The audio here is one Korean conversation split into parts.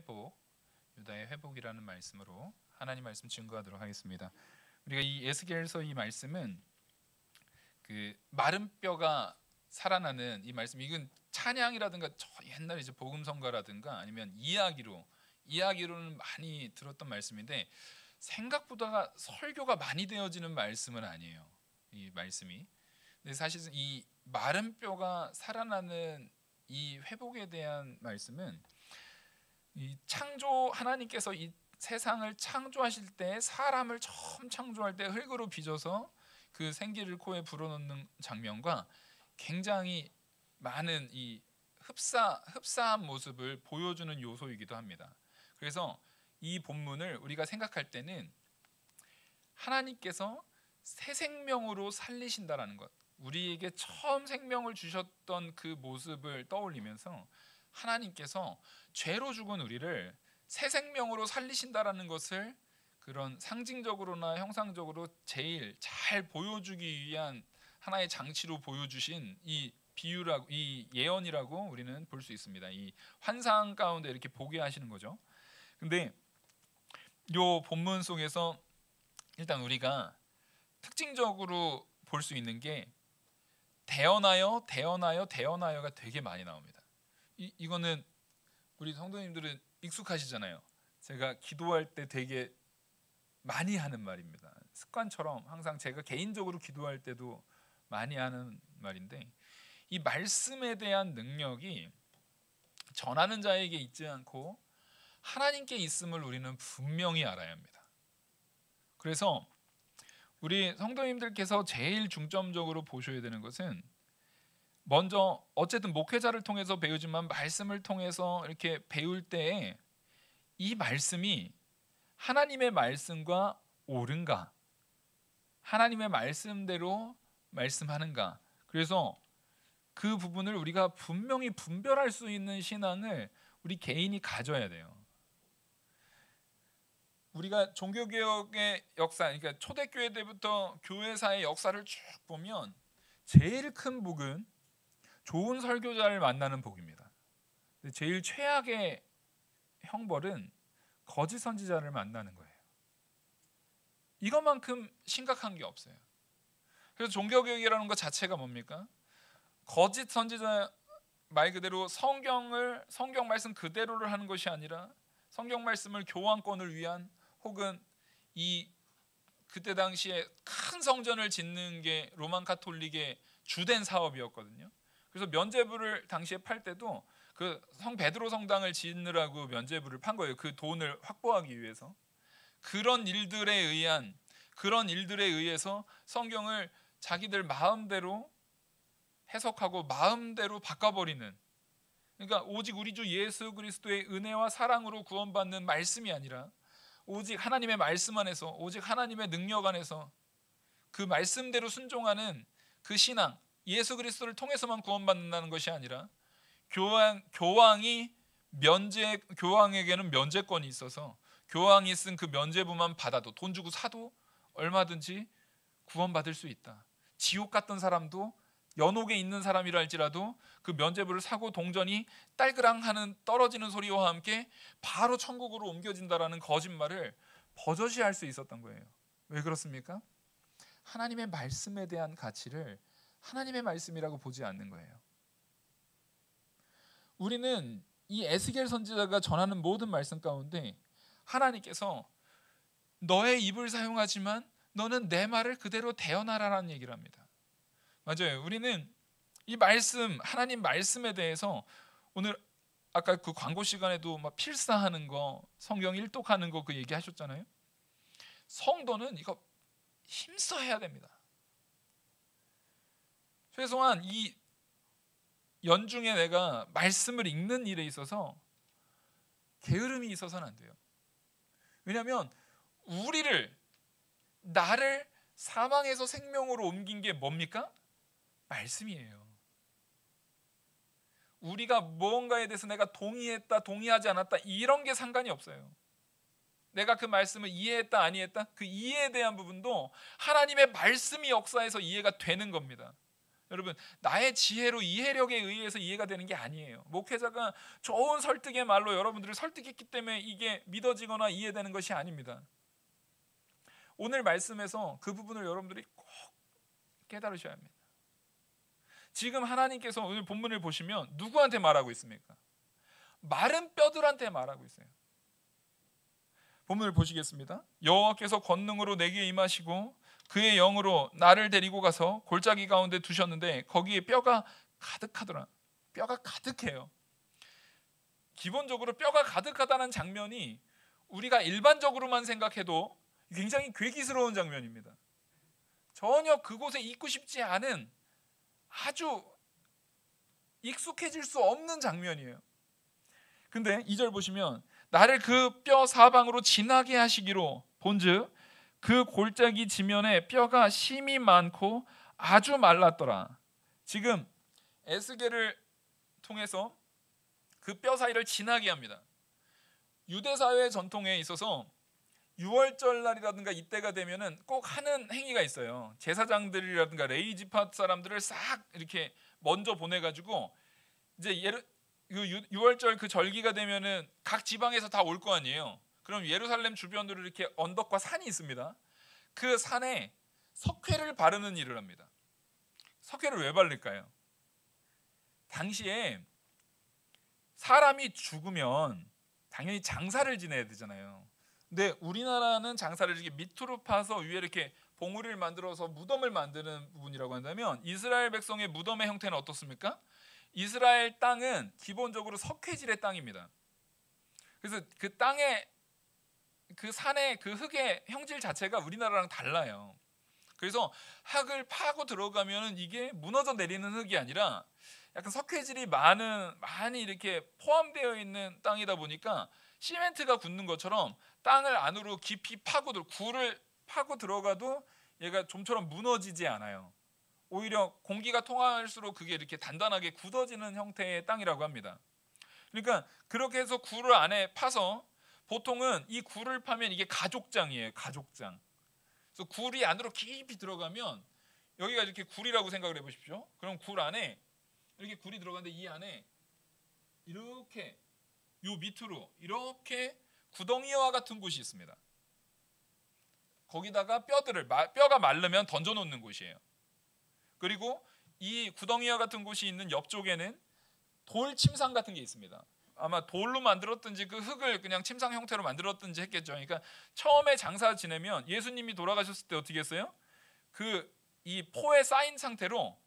회복, 유다의 회복이라는 말씀으로 하나님 말씀 증거하도록 하겠습니다. 우리가 이 에스겔서 이 말씀은 그 마른 뼈가 살아나는 이 말씀, 이건 찬양이라든가 저 옛날에 이제 복음성가라든가 아니면 이야기로는 많이 들었던 말씀인데 생각보다 설교가 많이 되어지는 말씀은 아니에요. 이 말씀이. 근데 사실 이 마른 뼈가 살아나는 이 회복에 대한 말씀은 이 하나님께서 이 세상을 창조하실 때 사람을 처음 창조할 때 흙으로 빚어서 그 생기를 코에 불어넣는 장면과 굉장히 많은 이 흡사한 모습을 보여주는 요소이기도 합니다. 그래서 이 본문을 우리가 생각할 때는 하나님께서 새 생명으로 살리신다라는 것, 우리에게 처음 생명을 주셨던 그 모습을 떠올리면서 하나님께서 죄로 죽은 우리를 새 생명으로 살리신다라는 것을 그런 상징적으로나 형상적으로 제일 잘 보여주기 위한 하나의 장치로 보여주신 이 비유라고, 이 예언이라고 우리는 볼 수 있습니다. 이 환상 가운데 이렇게 보게 하시는 거죠. 근데 이 본문 속에서 일단 우리가 특징적으로 볼 수 있는 게 대언하여가 되게 많이 나옵니다. 이거는 우리 성도님들은 익숙하시잖아요. 제가 기도할 때 되게 많이 하는 말입니다. 습관처럼 항상 제가 개인적으로 기도할 때도 많이 하는 말인데, 이 말씀에 대한 능력이 전하는 자에게 있지 않고 하나님께 있음을 우리는 분명히 알아야 합니다. 그래서 우리 성도님들께서 제일 중점적으로 보셔야 되는 것은, 먼저 어쨌든 목회자를 통해서 배우지만 말씀을 통해서 이렇게 배울 때에 이 말씀이 하나님의 말씀과 옳은가, 하나님의 말씀대로 말씀하는가, 그래서 그 부분을 우리가 분명히 분별할 수 있는 신앙을 우리 개인이 가져야 돼요. 우리가 종교개혁의 역사, 그러니까 초대교회 때부터 교회사의 역사를 쭉 보면 제일 큰 복은 좋은 설교자를 만나는 복입니다. 근데 제일 최악의 형벌은 거짓 선지자를 만나는 거예요. 이것만큼 심각한 게 없어요. 그래서 종교개혁이라는 것 자체가 뭡니까? 거짓 선지자, 말 그대로 성경 말씀 그대로를 하는 것이 아니라 성경 말씀을 교환권을 위한, 혹은 이 그때 당시에 큰 성전을 짓는 게 로만 가톨릭의 주된 사업이었거든요. 그래서 면죄부를 당시에 팔 때도 그 성 베드로 성당을 짓느라고 면죄부를 판 거예요. 그 돈을 확보하기 위해서. 그런 일들에 의해서 성경을 자기들 마음대로 해석하고 마음대로 바꿔버리는, 그러니까 오직 우리 주 예수 그리스도의 은혜와 사랑으로 구원받는 말씀이 아니라 오직 하나님의 말씀 안에서, 오직 하나님의 능력 안에서 그 말씀대로 순종하는 그 신앙, 예수 그리스도를 통해서만 구원받는다는 것이 아니라 교황에게는 면제권이 있어서 교황이 쓴 그 면제부만 받아도, 돈 주고 사도 얼마든지 구원받을 수 있다. 지옥 갔던 사람도 연옥에 있는 사람이라 할지라도 그 면죄부를 사고 동전이 딸그랑 하는 떨어지는 소리와 함께 바로 천국으로 옮겨진다라는 거짓말을 버젓이 할 수 있었던 거예요. 왜 그렇습니까? 하나님의 말씀에 대한 가치를 하나님의 말씀이라고 보지 않는 거예요. 우리는 이 에스겔 선지자가 전하는 모든 말씀 가운데 하나님께서 너의 입을 사용하지만 너는 내 말을 그대로 대언하라는 얘기를 합니다. 맞아요. 우리는 이 말씀, 하나님 말씀에 대해서 오늘 아까 그 광고 시간에도 막 필사하는 거, 성경 일독하는 거 그 얘기하셨잖아요. 성도는 이거 힘써 해야 됩니다. 최소한 이 연중에 내가 말씀을 읽는 일에 있어서 게으름이 있어서는 안 돼요. 왜냐하면 나를 사망에서 생명으로 옮긴 게 뭡니까? 말씀이에요. 우리가 무언가에 대해서 내가 동의했다, 동의하지 않았다, 이런 게 상관이 없어요. 내가 그 말씀을 이해했다, 안 이해했다, 그 이해에 대한 부분도 하나님의 말씀이 역사해서 이해가 되는 겁니다. 여러분, 나의 지혜로 이해력에 의해서 이해가 되는 게 아니에요. 목회자가 좋은 설득의 말로 여러분들을 설득했기 때문에 이게 믿어지거나 이해되는 것이 아닙니다. 오늘 말씀에서 그 부분을 여러분들이 꼭 깨달으셔야 합니다. 지금 하나님께서 오늘 본문을 보시면 누구한테 말하고 있습니까? 마른 뼈들한테 말하고 있어요. 본문을 보시겠습니다. 여호와께서 권능으로 내게 임하시고 그의 영으로 나를 데리고 가서 골짜기 가운데 두셨는데 거기에 뼈가 가득하더라. 뼈가 가득해요. 기본적으로 뼈가 가득하다는 장면이 우리가 일반적으로만 생각해도 굉장히 괴기스러운 장면입니다. 전혀 그곳에 있고 싶지 않은 아주 익숙해질 수 없는 장면이에요. 근데 2절 보시면 나를 그 뼈 사방으로 지나게 하시기로 본즉 그 골짜기 지면에 뼈가 심이 많고 아주 말랐더라. 지금 에스겔을 통해서 그 뼈 사이를 지나게 합니다. 유대 사회 전통에 있어서 6월절 날이라든가 이때가 되면은 꼭 하는 행위가 있어요. 제사장들이라든가 레위 지파 사람들을 싹 이렇게 먼저 보내가지고 이제 6월절 그 절기가 되면은 각 지방에서 다 올 거 아니에요. 그럼 예루살렘 주변으로 이렇게 언덕과 산이 있습니다. 그 산에 석회를 바르는 일을 합니다. 석회를 왜 바를까요? 당시에 사람이 죽으면 당연히 장사를 지내야 되잖아요. 근데 우리나라는 장사를 이렇게 밑으로 파서 위에 이렇게 봉우리를 만들어서 무덤을 만드는 부분이라고 한다면 이스라엘 백성의 무덤의 형태는 어떻습니까? 이스라엘 땅은 기본적으로 석회질의 땅입니다. 그래서 그 땅에 그 산의 그 흙의 형질 자체가 우리나라랑 달라요. 그래서 흙을 파고 들어가면은 이게 무너져 내리는 흙이 아니라 약간 석회질이 많이 이렇게 포함되어 있는 땅이다 보니까 시멘트가 굳는 것처럼 땅을 안으로 깊이 굴을 파고 들어가도 얘가 좀처럼 무너지지 않아요. 오히려 공기가 통할수록 그게 이렇게 단단하게 굳어지는 형태의 땅이라고 합니다. 그러니까 그렇게 해서 굴을 안에 파서 보통은 이 굴을 파면 이게 가족장이에요. 가족장. 그래서 굴이 안으로 깊이 들어가면 여기가 이렇게 굴이라고 생각을 해보십시오. 그럼 굴 안에 이렇게 굴이 들어가는데 이 안에 이렇게 요 밑으로 이렇게 구덩이와 같은 곳이 있습니다. 거기다가 뼈가 마르면 던져놓는 곳이에요. 그리고 이 구덩이와 같은 곳이 있는 옆쪽에는 돌 침상 같은 게 있습니다. 아마 돌로 만들었든지 그 흙을 그냥 침상 형태로 만들었든지 했겠죠. 그러니까 처음에 장사 지내면 예수님이 돌아가셨을 때 어떻게 했어요? 이 포에 쌓인 상태로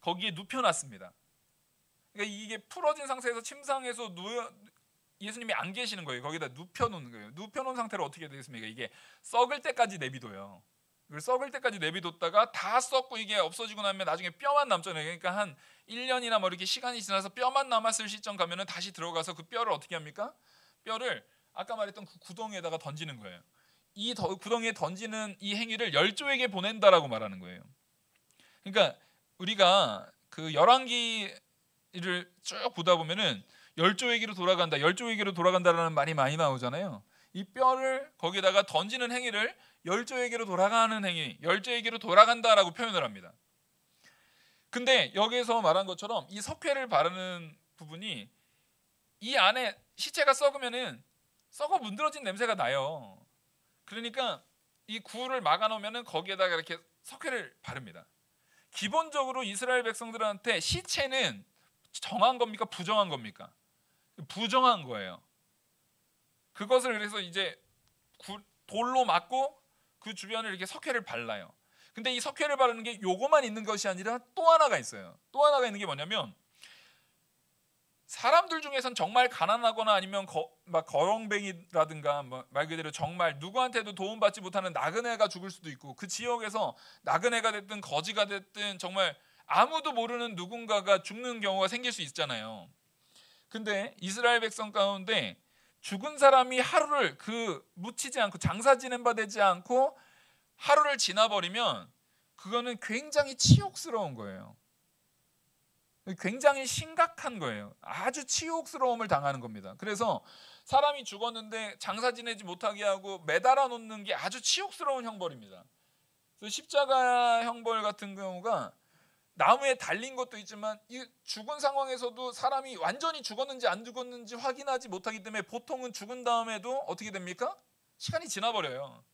거기에 눕혀놨습니다. 그러니까 이게 풀어진 상태에서 침상에서 예수님이 안 계시는 거예요. 거기다 눕혀놓는 거예요. 눕혀놓은 상태로 어떻게 되겠습니까? 이게 썩을 때까지 내비둬요. 이걸 썩을 때까지 내비뒀다가 다 썩고 이게 없어지고 나면 나중에 뼈만 남잖아요. 그러니까 한 1년이나 뭐 이렇게 시간이 지나서 뼈만 남았을 시점 가면은 다시 들어가서 그 뼈를 어떻게 합니까? 뼈를 아까 말했던 그 구덩이에다가 던지는 거예요. 이 구덩이에 던지는 이 행위를 열조에게 보낸다라고 말하는 거예요. 그러니까 우리가 그 열왕기를 쭉 보다 보면은 열조에게로 돌아간다라는 말이 많이 나오잖아요. 이 뼈를 거기다가 던지는 행위를 열조에게로 돌아가는 행위, 열조에게로 돌아간다라고 표현을 합니다. 근데 여기서 말한 것처럼 이 석회를 바르는 부분이 이 안에 시체가 썩으면은 썩어 문드러진 냄새가 나요. 그러니까 이 굴을 막아놓으면은 거기에다가 이렇게 석회를 바릅니다. 기본적으로 이스라엘 백성들한테 시체는 정한 겁니까? 부정한 겁니까? 부정한 거예요. 그것을 그래서 이제 돌로 막고 그 주변을 이렇게 석회를 발라요. 근데 이 석회를 바르는 게 요거만 있는 것이 아니라 또 하나가 있어요. 또 하나가 있는 게 뭐냐면 사람들 중에선 정말 가난하거나 아니면 막 거렁뱅이라든가 말 그대로 정말 누구한테도 도움받지 못하는 나그네가 죽을 수도 있고 그 지역에서 나그네가 됐든 거지가 됐든 정말 아무도 모르는 누군가가 죽는 경우가 생길 수 있잖아요. 근데 이스라엘 백성 가운데 죽은 사람이 하루를 묻히지 않고 장사 지낸 바 되지 않고 하루를 지나버리면 그거는 굉장히 치욕스러운 거예요. 굉장히 심각한 거예요. 아주 치욕스러움을 당하는 겁니다. 그래서 사람이 죽었는데 장사 지내지 못하게 하고 매달아 놓는 게 아주 치욕스러운 형벌입니다. 그래서 십자가 형벌 같은 경우가 나무에 달린 것도 있지만 이 죽은 상황에서도 사람이 완전히 죽었는지 안 죽었는지 확인하지 못하기 때문에 보통은 죽은 다음에도 어떻게 됩니까? 시간이 지나버려요.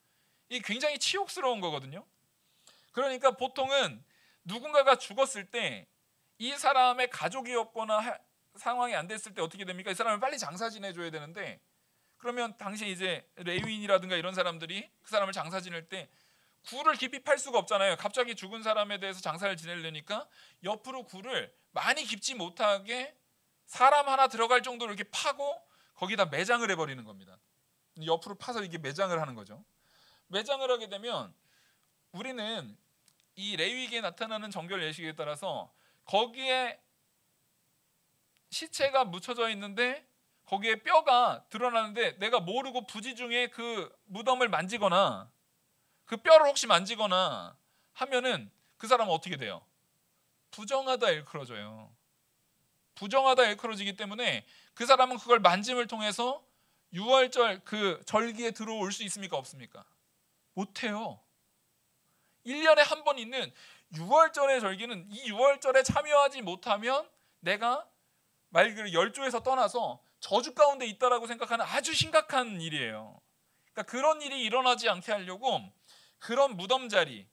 이게 굉장히 치욕스러운 거거든요. 그러니까 보통은 누군가가 죽었을 때 이 사람의 가족이 없거나 상황이 안 됐을 때 어떻게 됩니까? 이 사람을 빨리 장사 지내줘야 되는데, 그러면 당시 이제 레위인이라든가 이런 사람들이 그 사람을 장사 지낼 때 굴을 깊이 팔 수가 없잖아요. 갑자기 죽은 사람에 대해서 장사를 지내려니까 옆으로 굴을 많이 깊지 못하게 사람 하나 들어갈 정도로 이렇게 파고 거기다 매장을 해버리는 겁니다. 옆으로 파서 이게 매장을 하는 거죠. 매장을 하게 되면 우리는 이 레위기에 나타나는 정결 예식에 따라서 거기에 시체가 묻혀져 있는데 거기에 뼈가 드러나는데 내가 모르고 부지 중에 그 무덤을 만지거나 그 뼈를 혹시 만지거나 하면은 그 사람은 어떻게 돼요? 부정하다 일컬어져요. 부정하다 일컬어지기 때문에 그 사람은 그걸 만짐을 통해서 유월절 그 절기에 들어올 수 있습니까? 없습니까? 못해요. 1년에 한 번 있는 유월절의 절기는 이 유월절에 참여하지 못하면 내가 말 그대로 열조에서 떠나서 저주 가운데 있다라고 생각하는 아주 심각한 일이에요. 그러니까 그런 일이 일어나지 않게 하려고 그런 무덤 자리,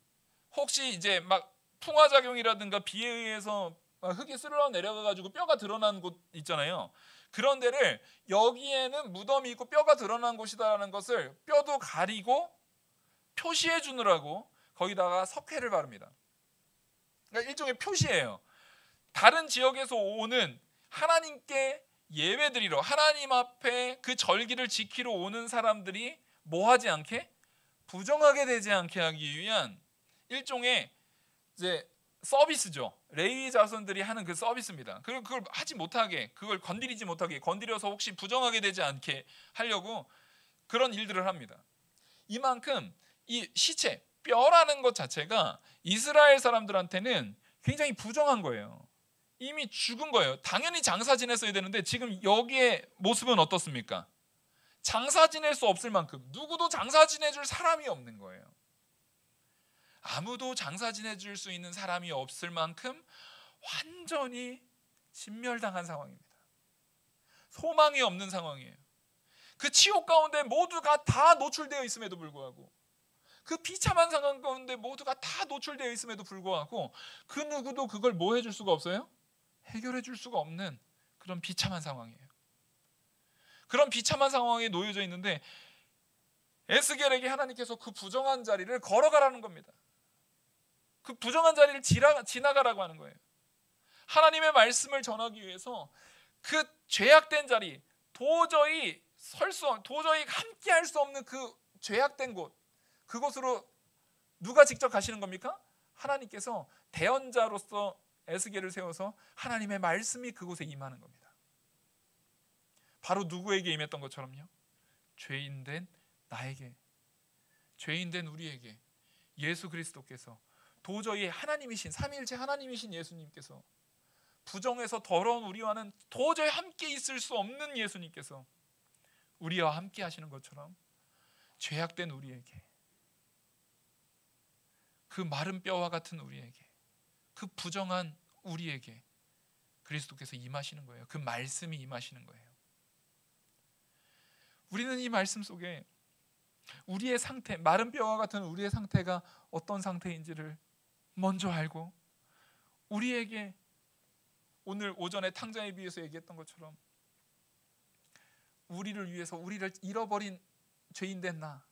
혹시 이제 막 풍화작용이라든가 비에 의해서 흙이 쓸어 내려가 가지고 뼈가 드러난 곳 있잖아요. 그런 데를 여기에는 무덤이 있고 뼈가 드러난 곳이다라는 것을 뼈도 가리고 표시해 주느라고 거기다가 석회를 바릅니다. 그러니까 일종의 표시예요. 다른 지역에서 오는 하나님께 예배드리러, 하나님 앞에 그 절기를 지키러 오는 사람들이 뭐하지 않게? 부정하게 되지 않게 하기 위한 일종의 이제 서비스죠. 레위 자손들이 하는 그 서비스입니다. 그걸 하지 못하게, 그걸 건드리지 못하게, 건드려서 혹시 부정하게 되지 않게 하려고 그런 일들을 합니다. 이만큼 이 시체, 뼈라는 것 자체가 이스라엘 사람들한테는 굉장히 부정한 거예요. 이미 죽은 거예요. 당연히 장사 지냈어야 되는데 지금 여기의 모습은 어떻습니까? 장사 지낼 수 없을 만큼, 누구도 장사 지내줄 사람이 없는 거예요. 아무도 장사 지내줄 수 있는 사람이 없을 만큼 완전히 진멸당한 상황입니다. 소망이 없는 상황이에요. 그 치욕 가운데 모두가 다 노출되어 있음에도 불구하고, 그 비참한 상황 가운데 모두가 다 노출되어 있음에도 불구하고 그 누구도 그걸 뭐 해줄 수가 없어요? 해결해 줄 수가 없는 그런 비참한 상황이에요. 그런 비참한 상황에 놓여져 있는데 에스겔에게 하나님께서 그 부정한 자리를 걸어가라는 겁니다. 그 부정한 자리를 지나가라고 하는 거예요. 하나님의 말씀을 전하기 위해서 그 죄악된 자리, 도저히 함께할 수 없는 그 죄악된 곳, 그곳으로 누가 직접 가시는 겁니까? 하나님께서 대언자로서 에스겔을 세워서 하나님의 말씀이 그곳에 임하는 겁니다. 바로 누구에게 임했던 것처럼요? 죄인된 나에게, 죄인된 우리에게 예수 그리스도께서, 도저히 하나님이신, 삼위일체 하나님이신 예수님께서, 부정해서 더러운 우리와는 도저히 함께 있을 수 없는 예수님께서 우리와 함께 하시는 것처럼 죄악된 우리에게, 그 마른 뼈와 같은 우리에게, 그 부정한 우리에게 그리스도께서 임하시는 거예요. 그 말씀이 임하시는 거예요. 우리는 이 말씀 속에 우리의 상태, 마른 뼈와 같은 우리의 상태가 어떤 상태인지를 먼저 알고, 우리에게 오늘 오전에 탕자에 비해서 얘기했던 것처럼 우리를 위해서, 우리를 잃어버린 죄인된 나,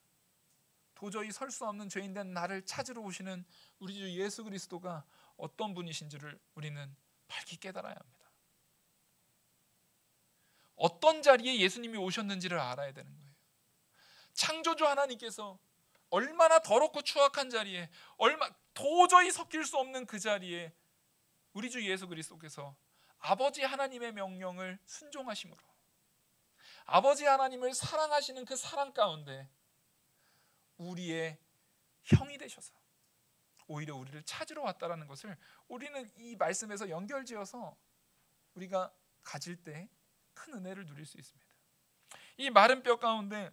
도저히 설 수 없는 죄인된 나를 찾으러 오시는 우리 주 예수 그리스도가 어떤 분이신지를 우리는 밝히 깨달아야 합니다. 어떤 자리에 예수님이 오셨는지를 알아야 되는 거예요. 창조주 하나님께서 얼마나 더럽고 추악한 자리에, 도저히 섞일 수 없는 그 자리에 우리 주 예수 그리스도께서 아버지 하나님의 명령을 순종하심으로, 아버지 하나님을 사랑하시는 그 사랑 가운데 우리의 형이 되셔서 오히려 우리를 찾으러 왔다라는 것을 우리는 이 말씀에서 연결지어서 우리가 가질 때 큰 은혜를 누릴 수 있습니다. 이 마른 뼈 가운데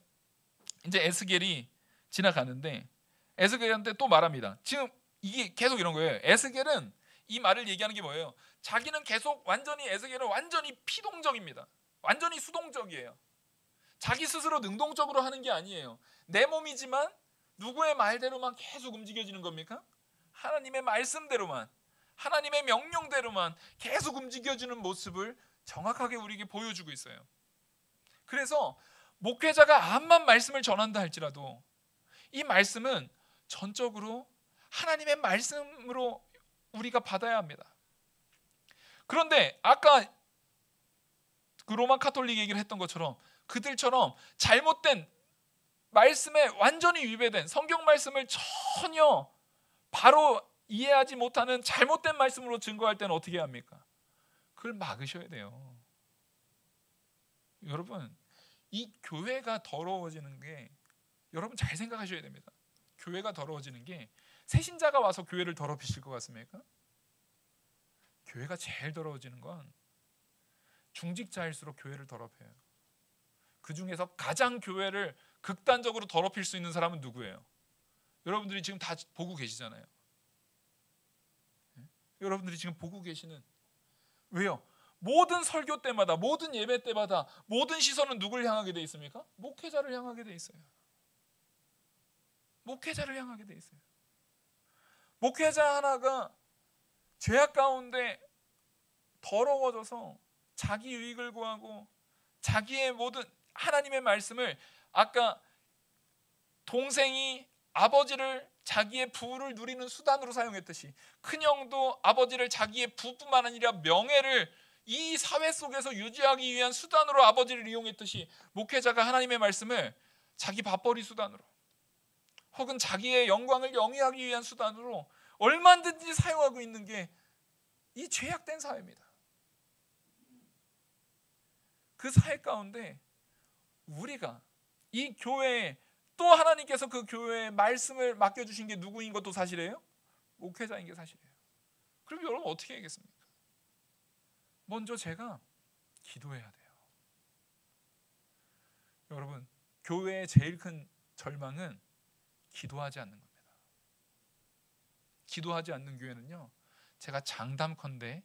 이제 에스겔이 지나가는데 에스겔한테 또 말합니다. 지금 이게 계속 이런 거예요. 에스겔은 이 말을 얘기하는 게 뭐예요? 자기는 계속 완전히 에스겔은 완전히 피동적입니다. 완전히 수동적이에요. 자기 스스로 능동적으로 하는 게 아니에요. 내 몸이지만 누구의 말대로만 계속 움직여지는 겁니까? 하나님의 말씀대로만, 하나님의 명령대로만 계속 움직여주는 모습을 정확하게 우리에게 보여주고 있어요. 그래서 목회자가 암만 말씀을 전한다 할지라도 이 말씀은 전적으로 하나님의 말씀으로 우리가 받아야 합니다. 그런데 아까 그 로마 카톨릭 얘기를 했던 것처럼 그들처럼 잘못된 말씀에 완전히 위배된 성경 말씀을 전혀 바로 이해하지 못하는 잘못된 말씀으로 증거할 때는 어떻게 합니까? 그걸 막으셔야 돼요. 여러분, 이 교회가 더러워지는 게, 여러분 잘 생각하셔야 됩니다. 교회가 더러워지는 게 새신자가 와서 교회를 더럽히실 것 같습니까? 교회가 제일 더러워지는 건 중직자일수록 교회를 더럽혀요. 그 중에서 가장 교회를 극단적으로 더럽힐 수 있는 사람은 누구예요? 여러분들이 지금 다 보고 계시잖아요. 여러분들이 지금 보고 계시는, 왜요? 모든 설교 때마다, 모든 예배 때마다 모든 시선은 누굴 향하게 돼 있습니까? 목회자를 향하게 돼 있어요. 목회자를 향하게 돼 있어요. 목회자 하나가 죄악 가운데 더러워져서 자기 유익을 구하고 자기의 모든 하나님의 말씀을, 아까 동생이 아버지를 자기의 부를 누리는 수단으로 사용했듯이 큰형도 아버지를 자기의 부뿐만 아니라 명예를 이 사회 속에서 유지하기 위한 수단으로 아버지를 이용했듯이 목회자가 하나님의 말씀을 자기 밥벌이 수단으로 혹은 자기의 영광을 영위하기 위한 수단으로 얼마든지 사용하고 있는 게 이 죄악된 사회입니다. 그 사회 가운데 우리가 이 교회에, 또 하나님께서 그 교회에 말씀을 맡겨주신 게 누구인 것도 사실이에요? 목회자인 게 사실이에요. 그럼 여러분 어떻게 하겠습니까? 먼저 제가 기도해야 돼요. 여러분, 교회의 제일 큰 절망은 기도하지 않는 겁니다. 기도하지 않는 교회는요, 제가 장담컨대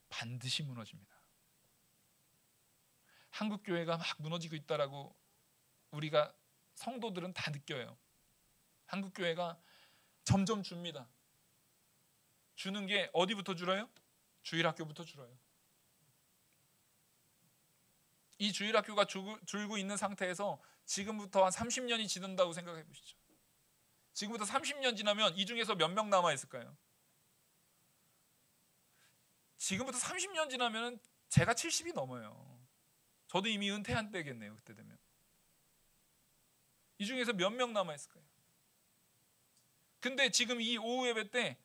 반드시 무너집니다. 한국 교회가 막 무너지고 있다라고 우리가 성도들은 다 느껴요. 한국 교회가 점점 줍니다. 주는 게 어디부터 줄어요? 주일학교부터 줄어요. 이 주일학교가 줄고 있는 상태에서 지금부터 한 30년이 지난다고 생각해 보시죠. 지금부터 30년 지나면 이 중에서 몇 명 남아 있을까요? 지금부터 30년 지나면 제가 70이 넘어요. 저도 이미 은퇴한 때겠네요. 그때 되면 이 중에서 몇 명 남아 있을까요? 근데 지금 이 오후 예배 때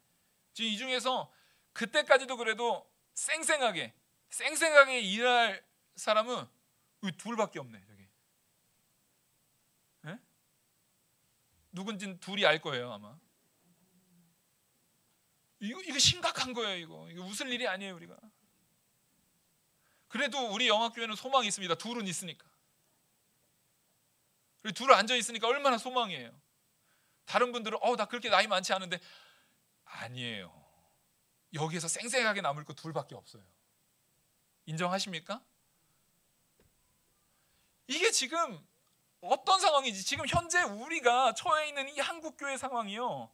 지금 이 중에서 그때까지도 그래도 쌩쌩하게 일할 사람은 둘밖에 없네. 저기 에? 누군진 둘이 알 거예요 아마. 이거 심각한 거예요. 이거 웃을 일이 아니에요. 우리가 그래도 우리 영학교회는 소망이 있습니다. 둘은 있으니까. 그리고 둘 앉아 있으니까 얼마나 소망이에요. 다른 분들은 나 그렇게 나이 많지 않은데, 아니에요. 여기에서 쌩쌩하게 남을 거 둘밖에 없어요. 인정하십니까? 이게 지금 어떤 상황이지? 지금 현재 우리가 처해 있는 이 한국교회 상황이요,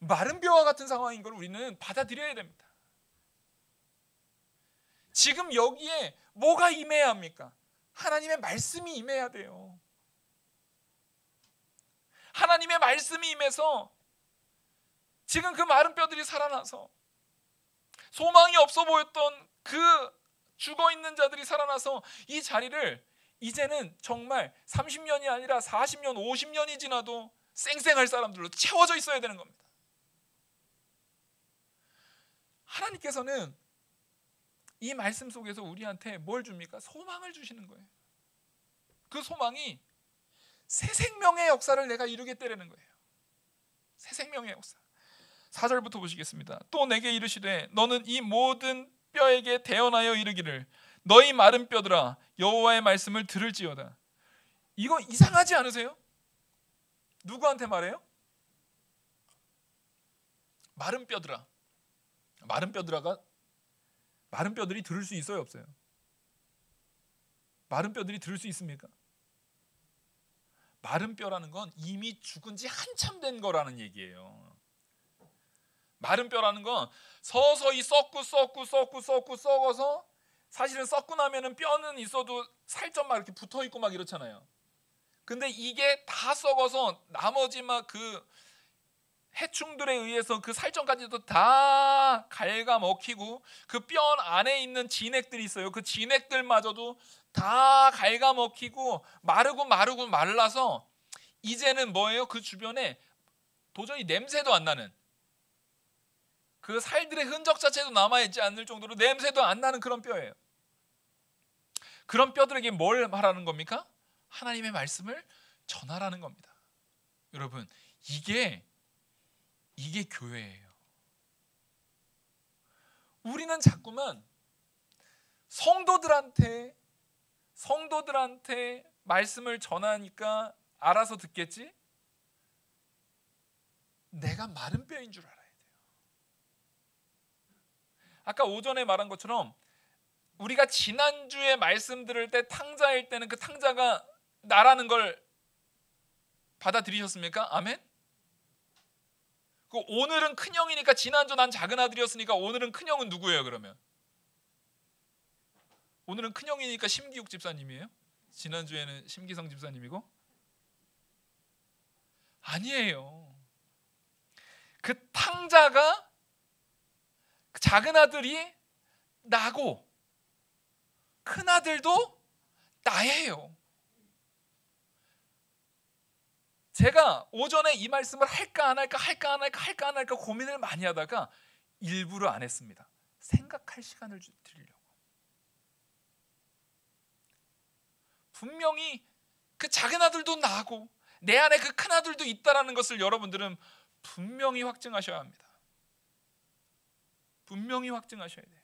마른 뼈와 같은 상황인 걸 우리는 받아들여야 됩니다. 지금 여기에 뭐가 임해야 합니까? 하나님의 말씀이 임해야 돼요. 하나님의 말씀이 임해서 지금 그 마른 뼈들이 살아나서 소망이 없어 보였던 그 죽어있는 자들이 살아나서 이 자리를 이제는 정말 30년이 아니라 40년, 50년이 지나도 쌩쌩할 사람들로 채워져 있어야 되는 겁니다. 하나님께서는 이 말씀 속에서 우리한테 뭘 줍니까? 소망을 주시는 거예요. 그 소망이 새 생명의 역사를 내가 이루겠다라는 거예요. 새 생명의 역사. 4절부터 보시겠습니다. 또 내게 이르시되 너는 이 모든 뼈에게 대언하여 이르기를 너희 마른 뼈들아 여호와의 말씀을 들을지어다. 이거 이상하지 않으세요? 누구한테 말해요? 마른 뼈들아. 마른 뼈들이 들을 수 있어요, 없어요? 마른 뼈들이 들을 수 있습니까? 마른 뼈라는 건 이미 죽은 지 한참 된 거라는 얘기예요. 마른 뼈라는 건 서서히 썩어서 사실은 썩고 나면은 뼈는 있어도 살짝 막 이렇게 붙어 있고 막 이렇잖아요. 근데 이게 다 썩어서 나머지 막 그 해충들에 의해서 그 살점까지도 다 갉아먹히고 그 뼈 안에 있는 진액들이 있어요. 그 진액들마저도 다 갉아먹히고 마르고 말라서 이제는 뭐예요? 그 주변에 도저히 냄새도 안 나는, 그 살들의 흔적 자체도 남아있지 않을 정도로 냄새도 안 나는 그런 뼈예요. 그런 뼈들에게 뭘 말하는 겁니까? 하나님의 말씀을 전하라는 겁니다. 여러분, 이게 교회예요. 우리는 자꾸만 성도들한테 말씀을 전하니까 알아서 듣겠지? 내가 마른 뼈인 줄 알아야 돼요. 아까 오전에 말한 것처럼 우리가 지난주에 말씀 들을 때 탕자일 때는 그 탕자가 나라는 걸 받아들이셨습니까? 아멘? 오늘은 큰형이니까 지난주 난 작은 아들이었으니까 오늘은 큰형은 누구예요 그러면? 오늘은 큰형이니까 심기욱 집사님이에요? 지난주에는 심기성 집사님이고? 아니에요. 그 탕자가 작은 아들이 나고 큰 아들도 나예요. 제가 오전에 이 말씀을 할까 안 할까 고민을 많이 하다가 일부러 안 했습니다. 생각할 시간을 드리려고. 분명히 그 작은 아들도 나고 내 안에 그 큰 아들도 있다라는 것을 여러분들은 분명히 확증하셔야 합니다. 분명히 확증하셔야 돼요.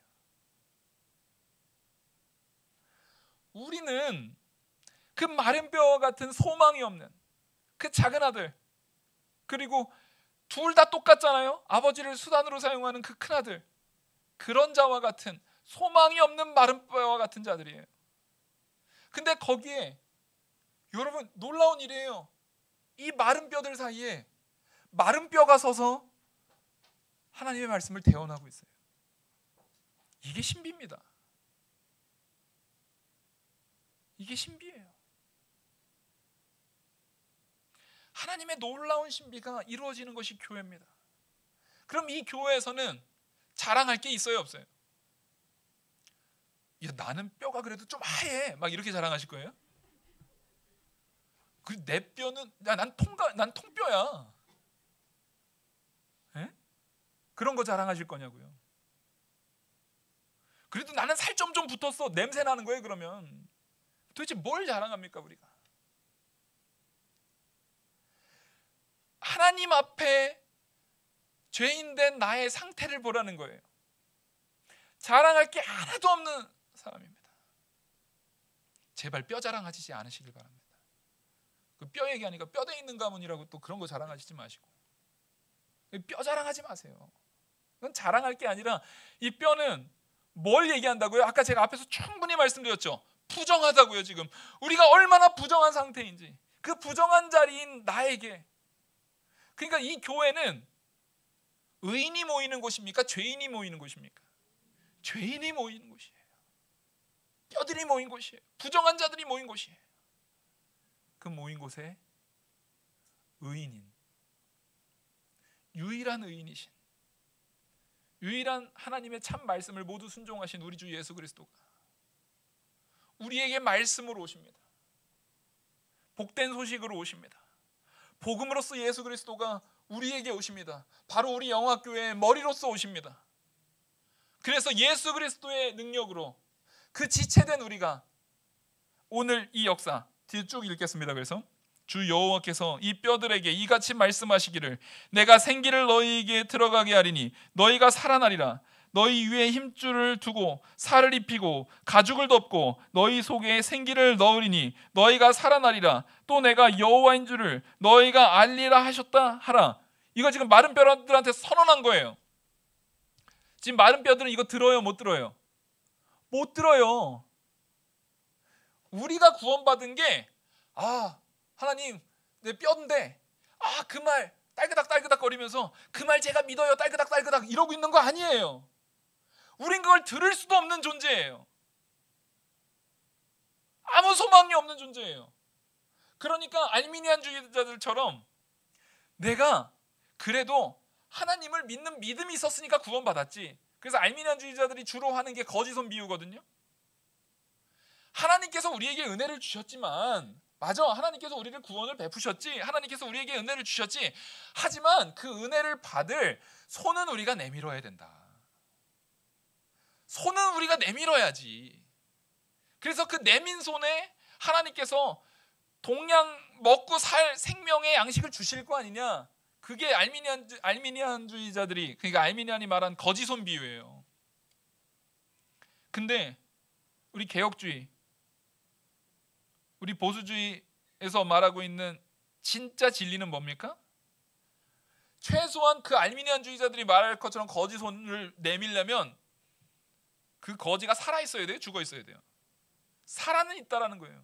우리는 그 마른 뼈 같은 소망이 없는 그 작은 아들, 그리고 둘 다 똑같잖아요. 아버지를 수단으로 사용하는 그 큰 아들, 그런 자와 같은 소망이 없는 마른 뼈와 같은 자들이에요. 근데 거기에 여러분 놀라운 일이에요. 이 마른 뼈들 사이에 마른 뼈가 서서 하나님의 말씀을 대언하고 있어요. 이게 신비입니다. 이게 신비예요. 하나님의 놀라운 신비가 이루어지는 것이 교회입니다. 그럼 이 교회에서는 자랑할 게 있어요, 없어요? 야, 나는 뼈가 그래도 좀 하얘, 막 이렇게 자랑하실 거예요? 그 내 뼈는 난 통뼈야. 에? 그런 거 자랑하실 거냐고요? 그래도 나는 살점 좀 붙었어, 냄새 나는 거예요. 그러면 도대체 뭘 자랑합니까 우리가? 하나님 앞에 죄인된 나의 상태를 보라는 거예요. 자랑할 게 하나도 없는 사람입니다. 제발 뼈 자랑하시지 않으시길 바랍니다. 그 뼈 얘기하니까 뼈대 있는 가문이라고 또 그런 거 자랑하시지 마시고, 뼈 자랑하지 마세요. 그건 자랑할 게 아니라 이 뼈는 뭘 얘기한다고요? 아까 제가 앞에서 충분히 말씀드렸죠. 부정하다고요. 지금 우리가 얼마나 부정한 상태인지, 그 부정한 자리인 나에게. 그러니까 이 교회는 의인이 모이는 곳입니까? 죄인이 모이는 곳입니까? 죄인이 모이는 곳이에요. 뼈들이 모인 곳이에요. 부정한 자들이 모인 곳이에요. 그 모인 곳에 의인인, 유일한 의인이신, 유일한 하나님의 참 말씀을 모두 순종하신 우리 주 예수 그리스도가 우리에게 말씀으로 오십니다. 복된 소식으로 오십니다. 복음으로서 예수 그리스도가 우리에게 오십니다. 바로 우리 영화교회의 머리로서 오십니다. 그래서 예수 그리스도의 능력으로 그 지체된 우리가 오늘 이 역사 뒤에 쭉 읽겠습니다. 그래서 주 여호와께서 이 뼈들에게 이같이 말씀하시기를 내가 생기를 너희에게 들어가게 하리니 너희가 살아나리라. 너희 위에 힘줄을 두고 살을 입히고 가죽을 덮고 너희 속에 생기를 넣으리니 너희가 살아나리라. 또 내가 여호와인 줄을 너희가 알리라 하셨다 하라. 이거 지금 마른 뼈들한테 선언한 거예요. 지금 마른 뼈들은 이거 들어요, 못 들어요? 못 들어요. 우리가 구원받은 게 하나님 내 뼈인데 그 말 딸그닥 거리면서 그 말 제가 믿어요 딸그닥 이러고 있는 거 아니에요. 우린 그걸 들을 수도 없는 존재예요. 아무 소망이 없는 존재예요. 그러니까 알미니안주의자들처럼 내가 그래도 하나님을 믿는 믿음이 있었으니까 구원받았지. 그래서 알미니안주의자들이 주로 하는 게 거짓선 비유거든요. 하나님께서 우리에게 은혜를 주셨지만, 맞아, 하나님께서 우리를 구원을 베푸셨지, 하나님께서 우리에게 은혜를 주셨지, 하지만 그 은혜를 받을 손은 우리가 내밀어야 된다. 손은 우리가 내밀어야지. 그래서 그 내민 손에 하나님께서 동양 먹고 살 생명의 양식을 주실 거 아니냐. 그게 알미니안주의자들이, 그러니까 알미니안이 말한 거짓손 비유예요. 근데 우리 개혁주의, 우리 보수주의에서 말하고 있는 진짜 진리는 뭡니까? 최소한 그 알미니안주의자들이 말할 것처럼 거짓손을 내밀려면 그 거지가 살아있어야 돼요? 죽어있어야 돼요? 살아는 있다라는 거예요.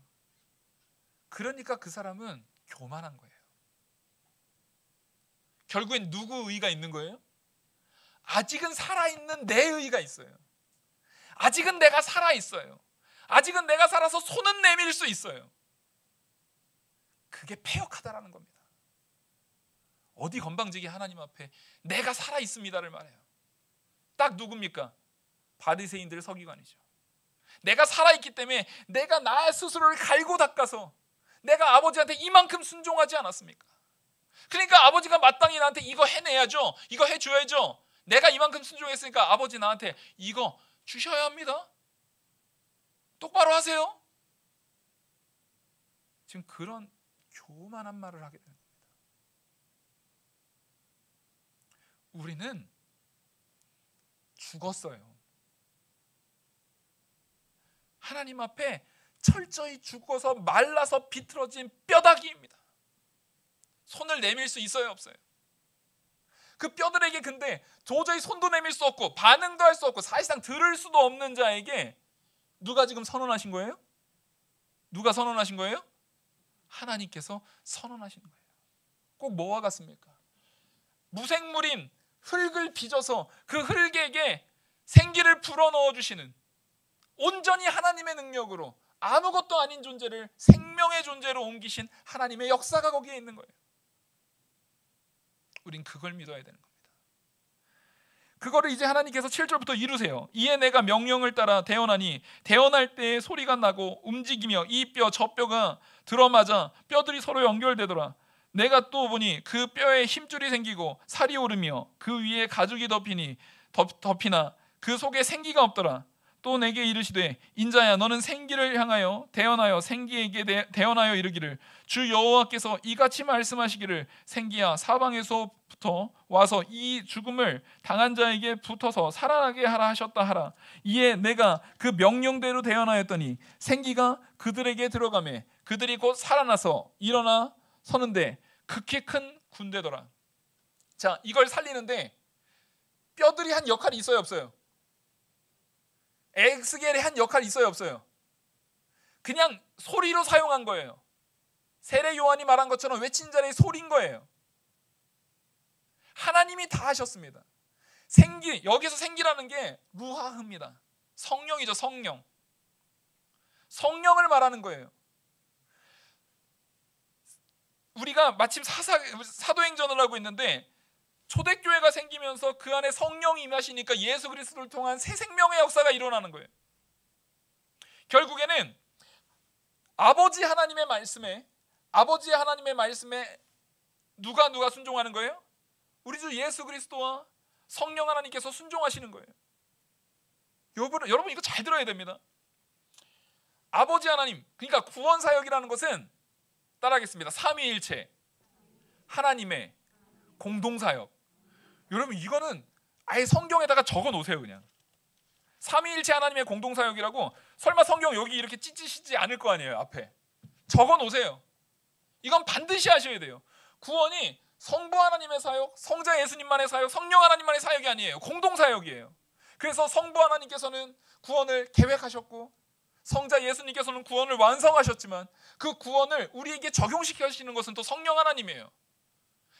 그러니까 그 사람은 교만한 거예요. 결국엔 누구 의가 있는 거예요? 아직은 살아있는 내 의가 있어요. 아직은 내가 살아있어요. 아직은 내가 살아서 손은 내밀 수 있어요. 그게 패역하다라는 겁니다. 어디 건방지게 하나님 앞에 내가 살아있습니다를 말해요. 딱 누굽니까? 바리새인들의 서기관이죠. 내가 살아있기 때문에 내가 나 스스로를 갈고 닦아서 내가 아버지한테 이만큼 순종하지 않았습니까? 그러니까 아버지가 마땅히 나한테 이거 해내야죠. 이거 해줘야죠. 내가 이만큼 순종했으니까 아버지 나한테 이거 주셔야 합니다. 똑바로 하세요. 지금 그런 교만한 말을 하게 되는 겁니다. 우리는 죽었어요. 하나님 앞에 철저히 죽어서 말라서 비틀어진 뼈다귀입니다. 손을 내밀 수 있어요, 없어요? 그 뼈들에게 근데 도저히 손도 내밀 수 없고 반응도 할 수 없고 사실상 들을 수도 없는 자에게 누가 지금 선언하신 거예요? 누가 선언하신 거예요? 하나님께서 선언하신 거예요. 꼭 뭐와 같습니까? 무생물인 흙을 빚어서 그 흙에게 생기를 불어넣어 주시는, 온전히 하나님의 능력으로 아무것도 아닌 존재를 생명의 존재로 옮기신 하나님의 역사가 거기에 있는 거예요. 우린 그걸 믿어야 되는 겁니다. 그거를 이제 하나님께서 7절부터 이루세요. 이에 내가 명령을 따라 대언하니 대언할 때에 소리가 나고 움직이며 이 뼈 저 뼈가 들어맞아 뼈들이 서로 연결되더라. 내가 또 보니 그 뼈에 힘줄이 생기고 살이 오르며 그 위에 가죽이 덮이나 그 속에 생기가 없더라. 또 내게 이르시되 인자야 너는 생기를 향하여 대언하여 생기에게 대언하여 이르기를 주 여호와께서 이같이 말씀하시기를 생기야 사방에서부터 와서 이 죽음을 당한 자에게 붙어서 살아나게 하라 하셨다 하라. 이에 내가 그 명령대로 대언하였더니 생기가 그들에게 들어가매 그들이 곧 살아나서 일어나 서는데 극히 큰 군대더라. 자, 이걸 살리는데 뼈들이 한 역할이 있어요, 없어요? 엑스겔이 한 역할이 있어요, 없어요? 그냥 소리로 사용한 거예요. 세례 요한이 말한 것처럼 외친 자의 소리인 거예요. 하나님이 다 하셨습니다. 생기, 여기서 생기라는 게 루하흐입니다. 성령이죠, 성령. 성령을 말하는 거예요. 우리가 마침 사도행전을 하고 있는데 초대교회가 생기면서 그 안에 성령이 임하시니까 예수 그리스도를 통한 새 생명의 역사가 일어나는 거예요. 결국에는 아버지 하나님의 말씀에 누가 순종하는 거예요? 우리 주 예수 그리스도와 성령 하나님께서 순종하시는 거예요. 여러분 이거 잘 들어야 됩니다. 아버지 하나님, 그러니까 구원 사역이라는 것은 따라하겠습니다. 삼위일체 하나님의 공동 사역. 여러분 이거는 아예 성경에다가 적어 놓으세요. 그냥 삼위일체 하나님의 공동 사역이라고. 설마 성경 여기 이렇게 찢으시지 않을 거 아니에요. 앞에 적어 놓으세요. 이건 반드시 하셔야 돼요. 구원이 성부 하나님의 사역, 성자 예수님만의 사역, 성령 하나님만의 사역이 아니에요. 공동 사역이에요. 그래서 성부 하나님께서는 구원을 계획하셨고 성자 예수님께서는 구원을 완성하셨지만 그 구원을 우리에게 적용시켜 주시는 것은 또 성령 하나님이에요.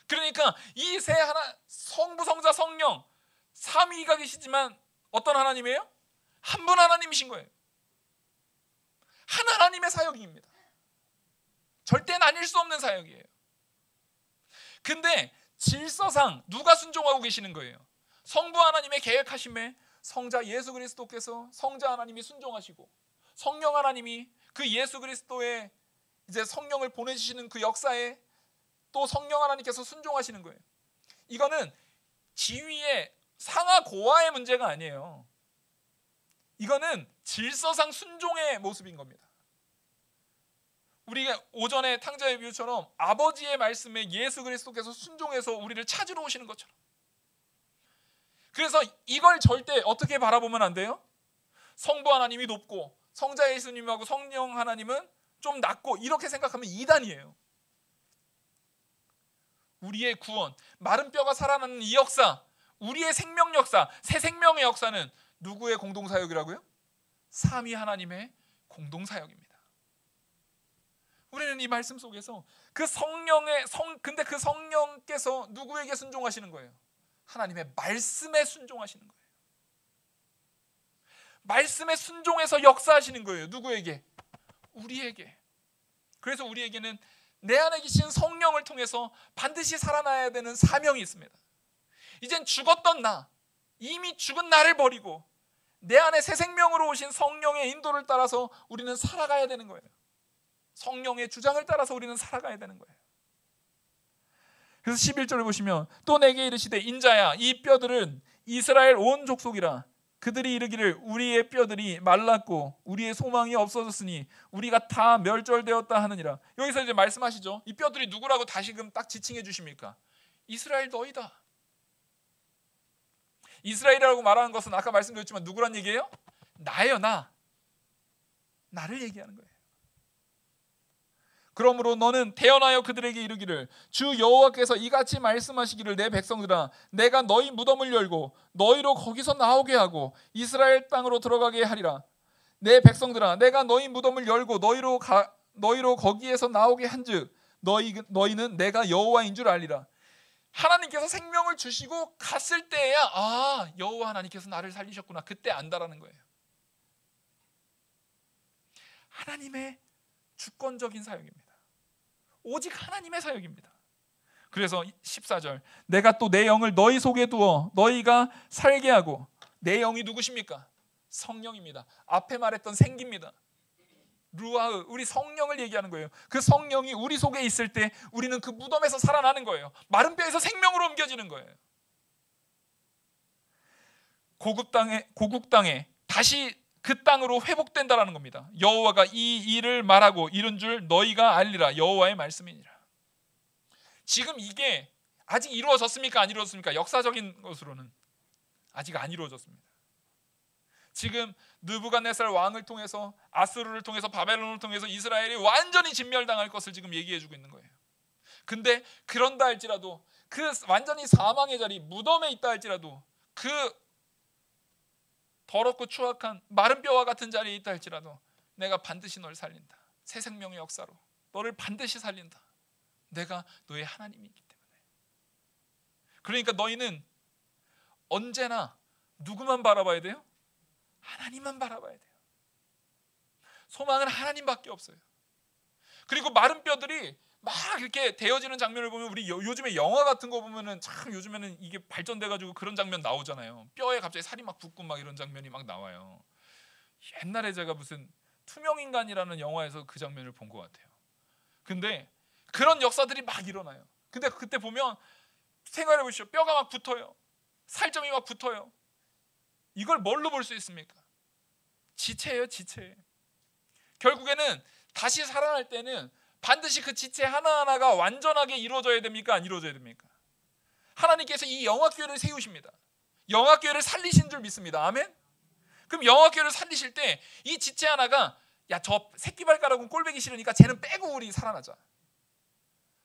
그러니까 이 세 하나, 성부, 성자, 성령 삼위가 계시지만 어떤 하나님이에요? 한 분 하나님이신 거예요. 한 하나님의 사역입니다. 절대 나뉠 수 없는 사역이에요. 근데 질서상 누가 순종하고 계시는 거예요? 성부 하나님의 계획하심에 성자 예수 그리스도께서 성자 하나님이 순종하시고 성령 하나님이 그 예수 그리스도의 이제 성령을 보내주시는 그 역사에 또 성령 하나님께서 순종하시는 거예요. 이거는 지위의 상하 고하의 문제가 아니에요. 이거는 질서상 순종의 모습인 겁니다. 우리가 오전에 탕자의 비유처럼 아버지의 말씀에 예수 그리스도께서 순종해서 우리를 찾으러 오시는 것처럼. 그래서 이걸 절대 어떻게 바라보면 안 돼요? 성부 하나님이 높고 성자 예수님하고 성령 하나님은 좀 낮고 이렇게 생각하면 이단이에요. 우리의 구원, 마른 뼈가 살아나는 이 역사, 우리의 생명 역사, 새 생명의 역사는 누구의 공동사역이라고요? 삼위 하나님의 공동사역입니다. 우리는 이 말씀 속에서 그 근데 그 성령께서 누구에게 순종하시는 거예요? 하나님의 말씀에 순종하시는 거예요. 말씀에 순종해서 역사하시는 거예요. 누구에게? 우리에게. 그래서 우리에게는 내 안에 계신 성령을 통해서 반드시 살아나야 되는 사명이 있습니다. 이젠 죽었던 나, 이미 죽은 나를 버리고 내 안에 새 생명으로 오신 성령의 인도를 따라서 우리는 살아가야 되는 거예요. 성령의 주장을 따라서 우리는 살아가야 되는 거예요. 그래서 11절을 보시면 또 내게 이르시되 인자야 이 뼈들은 이스라엘 온 족속이라. 그들이 이르기를 우리의 뼈들이 말랐고 우리의 소망이 없어졌으니 우리가 다 멸절되었다 하느니라. 여기서 이제 말씀하시죠. 이 뼈들이 누구라고 다시금 딱 지칭해 주십니까? 이스라엘 너희다. 이스라엘이라고 말하는 것은 아까 말씀드렸지만 누구란 얘기예요? 나예요. 나를 얘기하는 거예요. 그러므로 너는 태어나여 그들에게 이르기를 주 여호와께서 이같이 말씀하시기를 내 백성들아 내가 너희 무덤을 열고 너희로 거기서 나오게 하고 이스라엘 땅으로 들어가게 하리라. 내 백성들아 내가 너희 무덤을 열고 너희로 거기에서 나오게 한즉 너희는 내가 여호와인 줄 알리라. 하나님께서 생명을 주시고 갔을 때야 여호와 하나님께서 나를 살리셨구나 그때 안다라는 거예요. 하나님의 주권적인 사역입니다. 오직 하나님의 사역입니다. 그래서 14절 내가 또 내 영을 너희 속에 두어 너희가 살게 하고 내 영이 누구십니까? 성령입니다. 앞에 말했던 생기입니다. 루아흐 우리 성령을 얘기하는 거예요. 그 성령이 우리 속에 있을 때 우리는 그 무덤에서 살아나는 거예요. 마른 뼈에서 생명으로 옮겨지는 거예요. 고국 땅에 다시 그 땅으로 회복된다라는 겁니다. 여호와가 이 일을 말하고 이룬 줄 너희가 알리라. 여호와의 말씀이니라. 지금 이게 아직 이루어졌습니까? 안 이루어졌습니까? 역사적인 것으로는 아직 안 이루어졌습니다. 지금 느부갓네살 왕을 통해서 아수르를 통해서 바벨론을 통해서 이스라엘이 완전히 진멸당할 것을 지금 얘기해주고 있는 거예요. 근데 그런다 할지라도 그 완전히 사망의 자리 무덤에 있다 할지라도 그 더럽고 추악한 마른 뼈와 같은 자리에 있다 할지라도 내가 반드시 널 살린다. 새 생명의 역사로 너를 반드시 살린다. 내가 너의 하나님이기 때문에. 그러니까 너희는 언제나 누구만 바라봐야 돼요? 하나님만 바라봐야 돼요. 소망은 하나님밖에 없어요. 그리고 마른 뼈들이 막 이렇게 데워지는 장면을 보면 우리 요즘에 영화 같은 거 보면은 참 요즘에는 이게 발전돼가지고 그런 장면 나오잖아요. 뼈에 갑자기 살이 막 붙고 막 이런 장면이 막 나와요. 옛날에 제가 무슨 투명인간이라는 영화에서 그 장면을 본 것 같아요. 근데 그런 역사들이 막 일어나요. 근데 그때 보면 생각해 보시죠. 뼈가 막 붙어요. 살점이 막 붙어요. 이걸 뭘로 볼 수 있습니까? 지체예요, 지체. 결국에는 다시 살아날 때는 반드시 그 지체 하나하나가 완전하게 이루어져야 됩니까? 안 이루어져야 됩니까? 하나님께서 이 영화교회를 세우십니다. 영화교회를 살리신 줄 믿습니다. 아멘? 그럼 영화교회를 살리실 때 이 지체 하나가 저 새끼발가락은 꼴보기 싫으니까 쟤는 빼고 우리 살아나자.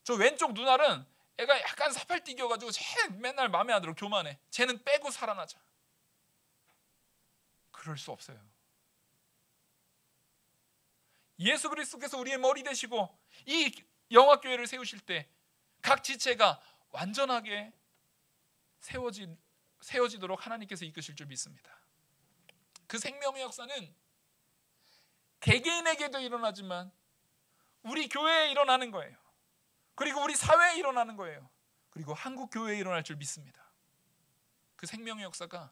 저 왼쪽 눈알은 애가 약간 사팔 띠겨가지고 쟤 맨날 마음에 안 들어 교만해. 쟤는 빼고 살아나자. 그럴 수 없어요. 예수 그리스도께서 우리의 머리 되시고 이 영화교회를 세우실 때 각 지체가 완전하게 세워지도록 하나님께서 이끄실 줄 믿습니다. 그 생명의 역사는 개개인에게도 일어나지만 우리 교회에 일어나는 거예요. 그리고 우리 사회에 일어나는 거예요. 그리고 한국 교회에 일어날 줄 믿습니다. 그 생명의 역사가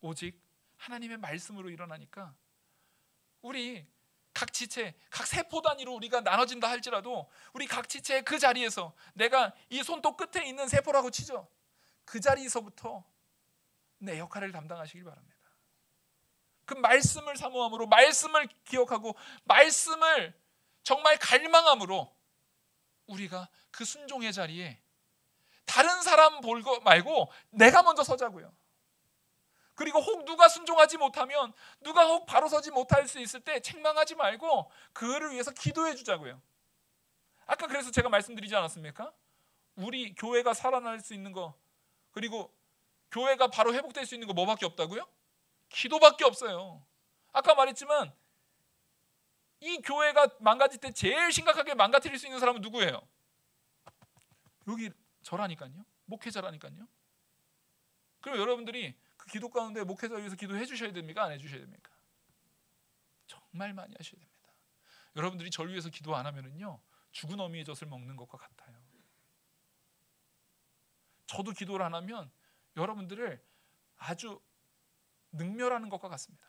오직 하나님의 말씀으로 일어나니까 우리 각 지체, 각 세포 단위로 우리가 나눠진다 할지라도 우리 각 지체의 그 자리에서 내가 이 손톱 끝에 있는 세포라고 치죠. 그 자리에서부터 내 역할을 담당하시길 바랍니다. 그 말씀을 사모함으로, 말씀을 기억하고, 말씀을 정말 갈망함으로 우리가 그 순종의 자리에 다른 사람 볼 거 말고 내가 먼저 서자고요. 그리고 혹 누가 순종하지 못하면, 누가 혹 바로 서지 못할 수 있을 때 책망하지 말고 그를 위해서 기도해 주자고요. 아까 그래서 제가 말씀드리지 않았습니까? 우리 교회가 살아날 수 있는 거, 그리고 교회가 바로 회복될 수 있는 거 뭐밖에 없다고요? 기도밖에 없어요. 아까 말했지만 이 교회가 망가질 때 제일 심각하게 망가뜨릴 수 있는 사람은 누구예요? 여기 저라니까요. 목회자라니까요. 그럼 여러분들이 그 기도 가운데 목회자 위해서 기도해 주셔야 됩니까? 안 해주셔야 됩니까? 정말 많이 하셔야 됩니다. 여러분들이 절 위해서 기도 안 하면은요, 죽은 어미의 젖을 먹는 것과 같아요. 저도 기도를 안 하면 여러분들을 아주 능멸하는 것과 같습니다.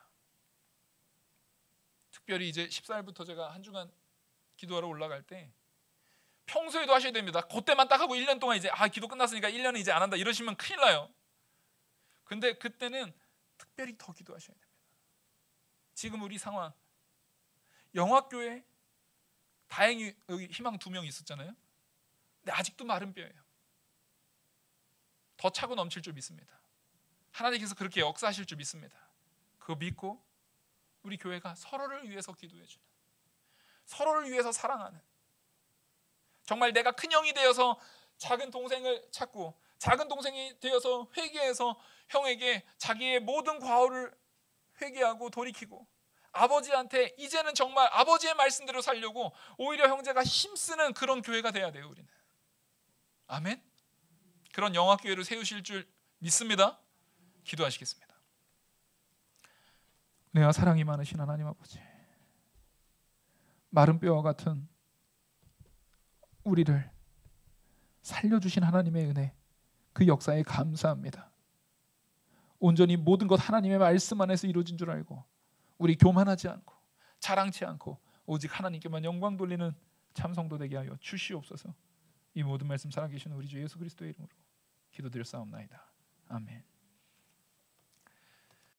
특별히 이제 14일부터 제가 한 주간 기도하러 올라갈 때 평소에도 하셔야 됩니다. 그때만 딱 하고 1년 동안 이제 기도 끝났으니까 1년은 이제 안 한다 이러시면 큰일 나요. 근데 그때는 특별히 더 기도하셔야 됩니다. 지금 우리 상황, 영화교회 다행히 여기 희망 2명 있었잖아요. 근데 아직도 마른 뼈예요. 더 차고 넘칠 줄 믿습니다. 하나님께서 그렇게 역사하실 줄 믿습니다. 그거 믿고 우리 교회가 서로를 위해서 기도해주는, 서로를 위해서 사랑하는, 정말 내가 큰 형이 되어서 작은 동생을 찾고, 작은 동생이 되어서 회개해서 형에게 자기의 모든 과오를 회개하고 돌이키고, 아버지한테 이제는 정말 아버지의 말씀대로 살려고 오히려 형제가 힘쓰는 그런 교회가 돼야 돼요. 우리는. 아멘. 그런 영화교회를 세우실 줄 믿습니다. 기도하시겠습니다. 은혜와 사랑이 많으신 하나님 아버지, 마른 뼈와 같은 우리를 살려주신 하나님의 은혜, 그 역사에 감사합니다. 온전히 모든 것 하나님의 말씀 안에서 이루어진 줄 알고 우리 교만하지 않고 자랑치 않고 오직 하나님께만 영광 돌리는 참 성도 되게 하여 주시옵소서. 이 모든 말씀 살아계신 우리 주 예수 그리스도의 이름으로 기도드렸사옵나이다. 아멘.